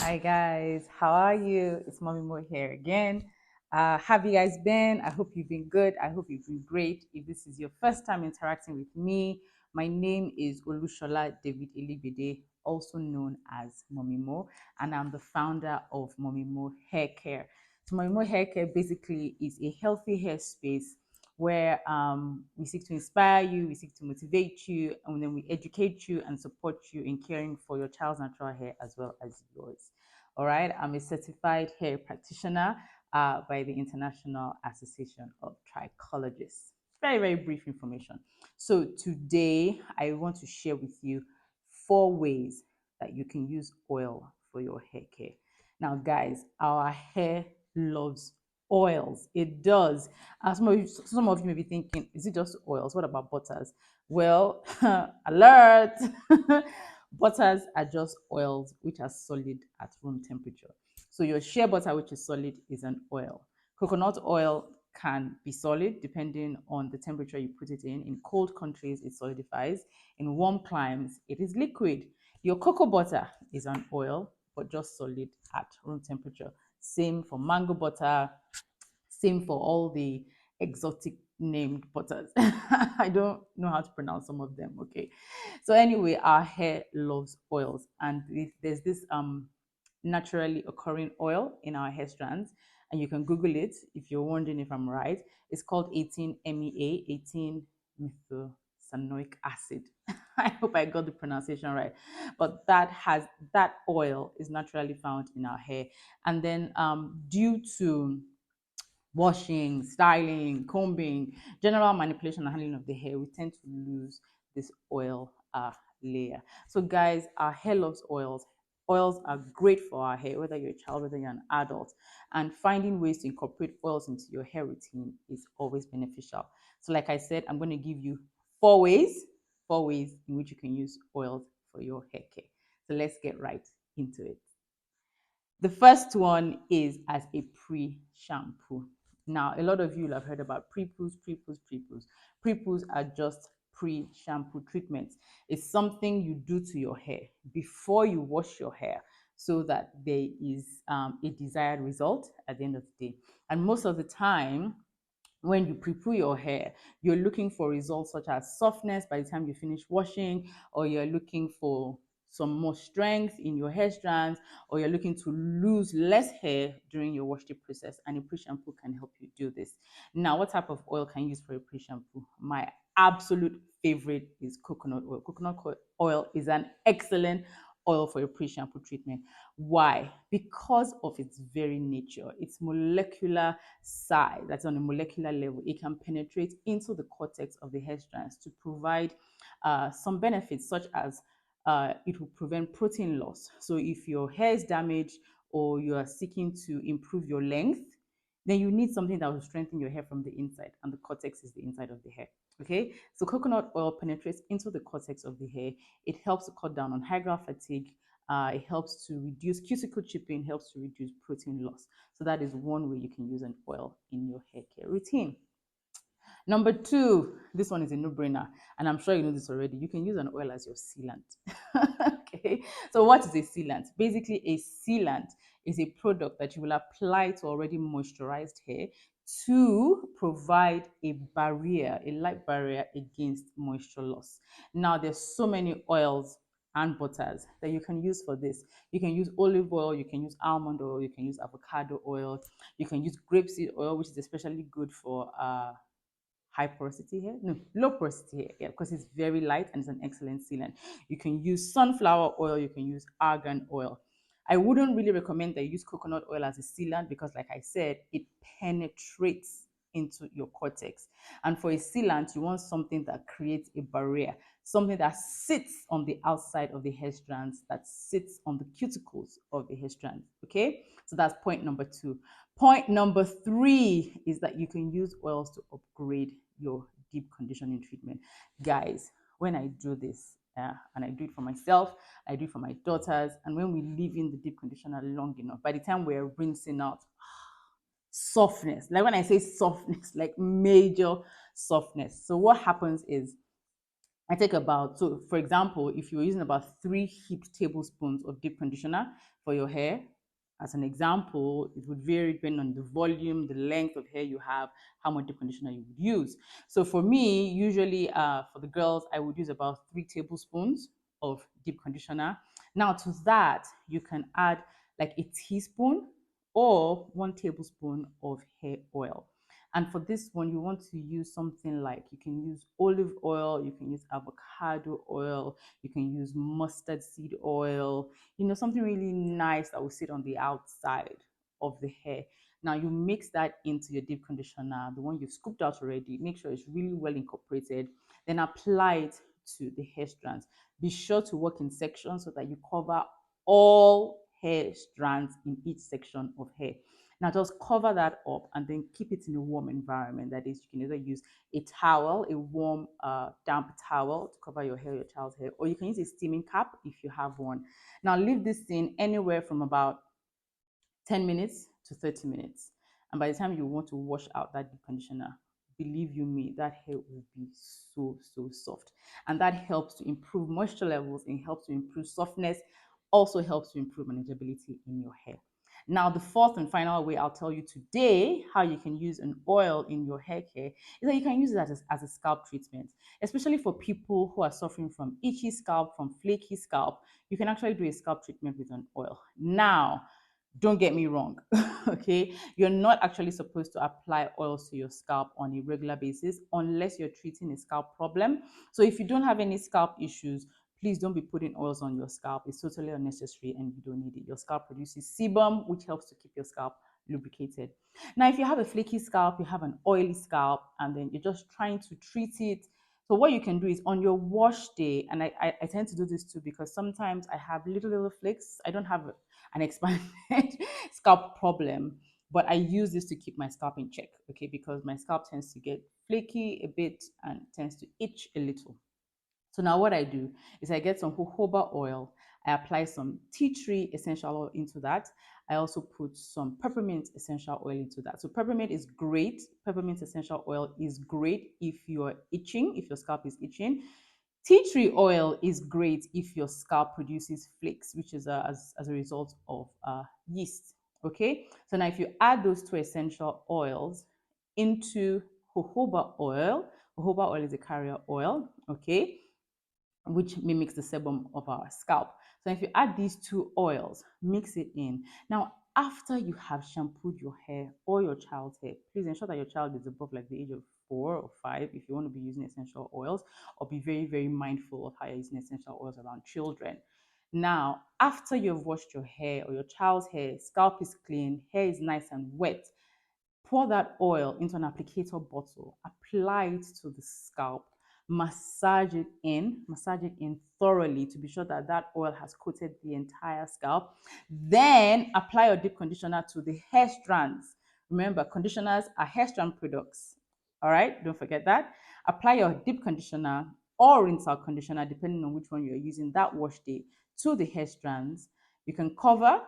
Hi guys, how are you? It's Mommy Mo here again. Have you guys been? I hope you've been good. I hope you've been great. If this is your first time interacting with me, my name is Olushola David Elibede, also known as Mommy Mo, and I'm the founder of Mommy Mo Hair Care. So Mommy Mo Hair Care basically is a healthy hair space where we seek to inspire you, we seek to motivate you, and then we educate you and support you in caring for your child's natural hair as well as yours. All right, I'm a certified hair practitioner by the International Association of Trichologists. Very brief information. So today I want to share with you 4 ways that you can use oil for your hair care. Now, guys, our hair loves oils. It does. Some of you may be thinking, is it just oils? What about butters? Well, alert! Butters are just oils which are solid at room temperature. So your shea butter, which is solid, is an oil. Coconut oil can be solid depending on the temperature you put it in. In cold countries, it solidifies. In warm climes, it is liquid. Your cocoa butter is an oil, but just solid at room temperature. Same for mango butter, same for all the exotic named butters. I don't know how to pronounce some of them. Okay. So anyway, our hair loves oils, and there's this naturally occurring oil in our hair strands, and you can Google it if you're wondering if I'm right. It's called 18-MEA, 18 methylsanoic acid. I hope I got the pronunciation right. But that oil is naturally found in our hair, and then due to washing, styling, combing, general manipulation and handling of the hair, we tend to lose this oil layer. So, guys, our hair loves oils. Oils are great for our hair, whether you're a child, whether you're an adult. And finding ways to incorporate oils into your hair routine is always beneficial. So, like I said, I'm going to give you 4 ways, 4 ways in which you can use oils for your hair care. So, let's get right into it. The first one is as a pre-shampoo. Now, a lot of you will have heard about pre-poos, pre-poos, pre-poos. Pre-poos are just pre-shampoo treatments. It's something you do to your hair before you wash your hair so that there is a desired result at the end of the day. And most of the time, when you pre-poo your hair, you're looking for results such as softness by the time you finish washing, or you're looking for some more strength in your hair strands, or you're looking to lose less hair during your wash day process. And a pre-shampoo can help you do this. Now, what type of oil can you use for a pre-shampoo? My absolute favorite is coconut oil. Coconut oil is an excellent oil for a pre-shampoo treatment. Why? Because of its very nature, its molecular size, that's on a molecular level, it can penetrate into the cortex of the hair strands to provide some benefits, such as it will prevent protein loss. So if your hair is damaged or you are seeking to improve your length, then you need something that will strengthen your hair from the inside, and the cortex is the inside of the hair. Okay, so coconut oil penetrates into the cortex of the hair. It helps to cut down on hair growth fatigue. It helps to reduce cuticle chipping, helps to reduce protein loss. So that is one way you can use an oil in your hair care routine. Number two, this one is a no-brainer, and I'm sure you know this already. You can use an oil as your sealant. Okay, so what is a sealant? Basically, a sealant is a product that you will apply to already moisturized hair to provide a barrier, a light barrier against moisture loss. Now, there's so many oils and butters that you can use for this. You can use olive oil, you can use almond oil, you can use avocado oil, you can use grapeseed oil, which is especially good for high porosity hair, no, low porosity hair, yeah, because it's very light and it's an excellent sealant. You can use sunflower oil, you can use argan oil. I wouldn't really recommend that you use coconut oil as a sealant because, like I said, it penetrates into your cortex. And for a sealant, you want something that creates a barrier, something that sits on the outside of the hair strands, that sits on the cuticles of the hair strands. Okay, so that's point number two. Point number three is that you can use oils to upgrade your deep conditioning treatment. Guys, when I do this, and I do it for myself, I do it for my daughters, and when we leave in the deep conditioner long enough, by the time we're rinsing out, softness, like when I say softness, like major softness. So what happens is I take about, so for example, if you're using about 3 heaped tablespoons of deep conditioner for your hair, as an example, it would vary depending on the volume, the length of hair you have, how much deep conditioner you would use. So for me, usually for the girls, I would use about 3 tablespoons of deep conditioner. Now to that, you can add like a teaspoon or 1 tablespoon of hair oil. And for this one, you want to use something like, you can use olive oil, you can use avocado oil, you can use mustard seed oil, something really nice that will sit on the outside of the hair. Now you mix that into your deep conditioner, the one you've scooped out already. Make sure it's really well incorporated. Then apply it to the hair strands. Be sure to work in sections so that you cover all hair strands in each section of hair. Now just cover that up and then keep it in a warm environment. That is, you can either use a towel, a warm, damp towel to cover your hair, your child's hair, or you can use a steaming cap if you have one. Now leave this in anywhere from about 10 minutes to 30 minutes. And by the time you want to wash out that deep conditioner, believe you me, that hair will be so soft. And that helps to improve moisture levels and helps to improve softness, also helps to improve manageability in your hair. Now, the fourth and final way I'll tell you today how you can use an oil in your hair care is that you can use it as a scalp treatment, especially for people who are suffering from itchy scalp, from flaky scalp. You can actually do a scalp treatment with an oil. Now, don't get me wrong, okay? You're not actually supposed to apply oils to your scalp on a regular basis unless you're treating a scalp problem. So if you don't have any scalp issues, please don't be putting oils on your scalp. It's totally unnecessary and you don't need it. Your scalp produces sebum, which helps to keep your scalp lubricated. Now, if you have a flaky scalp, you have an oily scalp, and then you're just trying to treat it. So what you can do is on your wash day, and I tend to do this too because sometimes I have little flakes. I don't have an expanded scalp problem, but I use this to keep my scalp in check, okay? Because my scalp tends to get flaky a bit and tends to itch a little. So now what I do is I get some jojoba oil. I apply some tea tree essential oil into that. I also put some peppermint essential oil into that. So peppermint is great. Peppermint essential oil is great if you're itching, if your scalp is itching. Tea tree oil is great if your scalp produces flakes, which is as a result of yeast. Okay, so now if you add those two essential oils into jojoba oil is a carrier oil, okay, which mimics the sebum of our scalp. So if you add these two oils, mix it in. Now, after you have shampooed your hair or your child's hair, please ensure that your child is above like the age of 4 or 5 if you want to be using essential oils, or be very mindful of how you're using essential oils around children. Now, after you've washed your hair or your child's hair, scalp is clean, hair is nice and wet, pour that oil into an applicator bottle, apply it to the scalp, massage it in thoroughly to be sure that that oil has coated the entire scalp. Then apply your deep conditioner to the hair strands. Remember, conditioners are hair strand products. All right, don't forget that. Apply your deep conditioner or rinse out conditioner, depending on which one you're using that wash day, to the hair strands. You can cover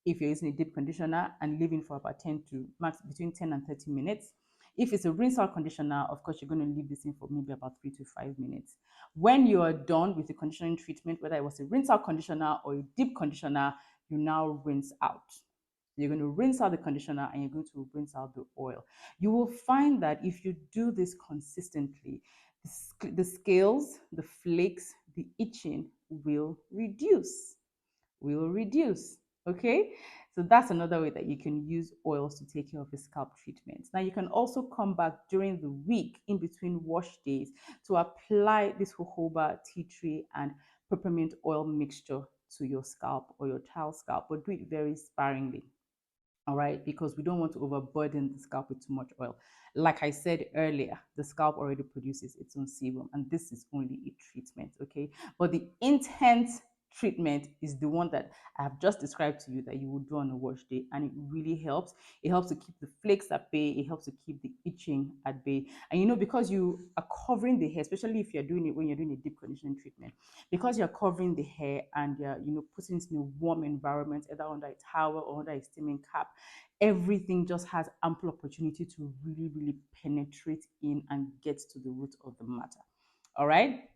if you're using a deep conditioner and leave it for about 10 to max between 10 and 30 minutes. If it's a rinse out conditioner, of course, you're going to leave this in for maybe about 3 to 5 minutes. When you are done with the conditioning treatment, whether it was a rinse out conditioner or a deep conditioner, you now rinse out. You're going to rinse out the conditioner and you're going to rinse out the oil. You will find that if you do this consistently, the scales, the flakes, the itching will reduce. Will reduce. Okay, so that's another way that you can use oils to take care of your scalp treatments. Now you can also come back during the week in between wash days to apply this jojoba, tea tree, and peppermint oil mixture to your scalp or your child's scalp, but do it very sparingly. All right, because we don't want to overburden the scalp with too much oil. Like I said earlier, the scalp already produces its own sebum, and this is only a treatment, okay? But the intense treatment is the one that I have just described to you that you will do on a wash day, and it really helps. It helps to keep the flakes at bay, it helps to keep the itching at bay. And because you are covering the hair, especially if you're doing it when you're doing a deep conditioning treatment, because you're covering the hair and you're putting it in a warm environment, either under a towel or under a steaming cap, everything just has ample opportunity to really penetrate in and get to the root of the matter. All right.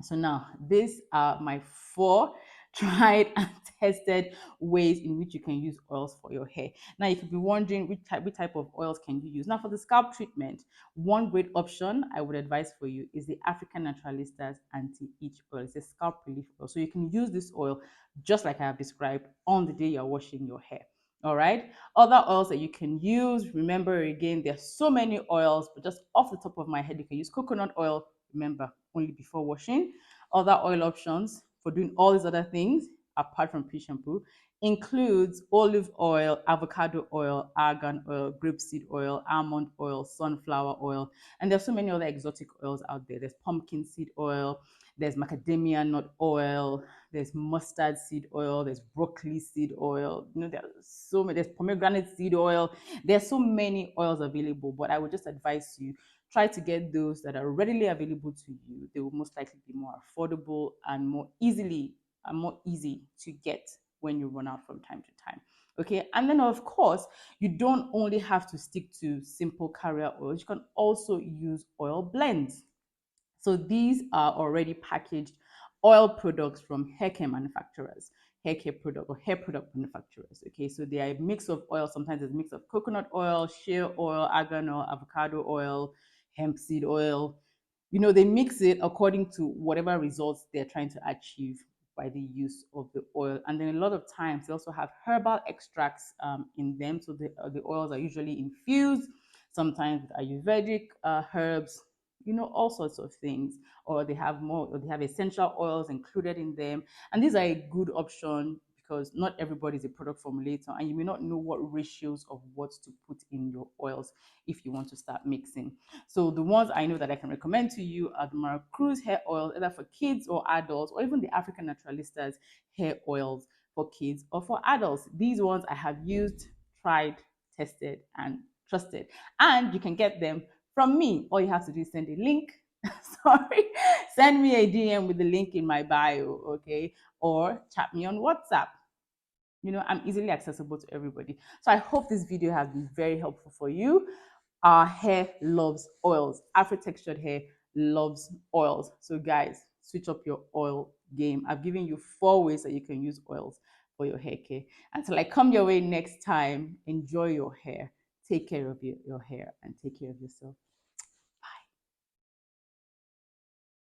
So now these are my four tried and tested ways in which you can use oils for your hair. Now you could be wondering which type of oils can you use. Now for the scalp treatment, one great option I would advise for you is the African Naturalistas Anti-Itch Oil. It's a scalp relief oil. So you can use this oil just like I have described on the day you're washing your hair. All right. Other oils that you can use, remember again, there's so many oils, but just off the top of my head, you can use coconut oil. Remember, only before washing. Other oil options for doing all these other things, apart from pre-shampoo, includes olive oil, avocado oil, argan oil, grapeseed oil, almond oil, sunflower oil, and there's so many other exotic oils out there. There's pumpkin seed oil, there's macadamia nut oil, there's mustard seed oil, there's broccoli seed oil. There's so many. There's pomegranate seed oil. There's so many oils available, but I would just advise you try to get those that are readily available to you. They will most likely be more affordable and more easy to get when you run out from time to time. Okay, and then of course, you don't only have to stick to simple carrier oils. You can also use oil blends. So these are already packaged oil products from hair care manufacturers, hair care product or hair product manufacturers. Okay, so they are a mix of oil. Sometimes it's a mix of coconut oil, shea oil, argan oil, avocado oil, hemp seed oil. They mix it according to whatever results they're trying to achieve by the use of the oil. And then a lot of times they also have herbal extracts in them. So the oils are usually infused, sometimes with Ayurvedic herbs, all sorts of things. Or they have essential oils included in them. And these are a good option because not everybody is a product formulator and you may not know what ratios of what to put in your oils if you want to start mixing. So the ones I know that I can recommend to you are the Maracruz hair oil, either for kids or adults, or even the African Naturalistas hair oils for kids or for adults. These ones I have used, tried, tested, and trusted. And you can get them from me. All you have to do is send a link. Sorry, send me a DM with the link in my bio, okay? Or chat me on WhatsApp. I'm easily accessible to everybody. So I hope this video has been very helpful for you. Our hair loves oils. Afro textured hair loves oils. So guys, switch up your oil game. I've given you 4 ways that you can use oils for your hair care. Until I come your way next time, enjoy your hair. Take care of your hair and take care of yourself.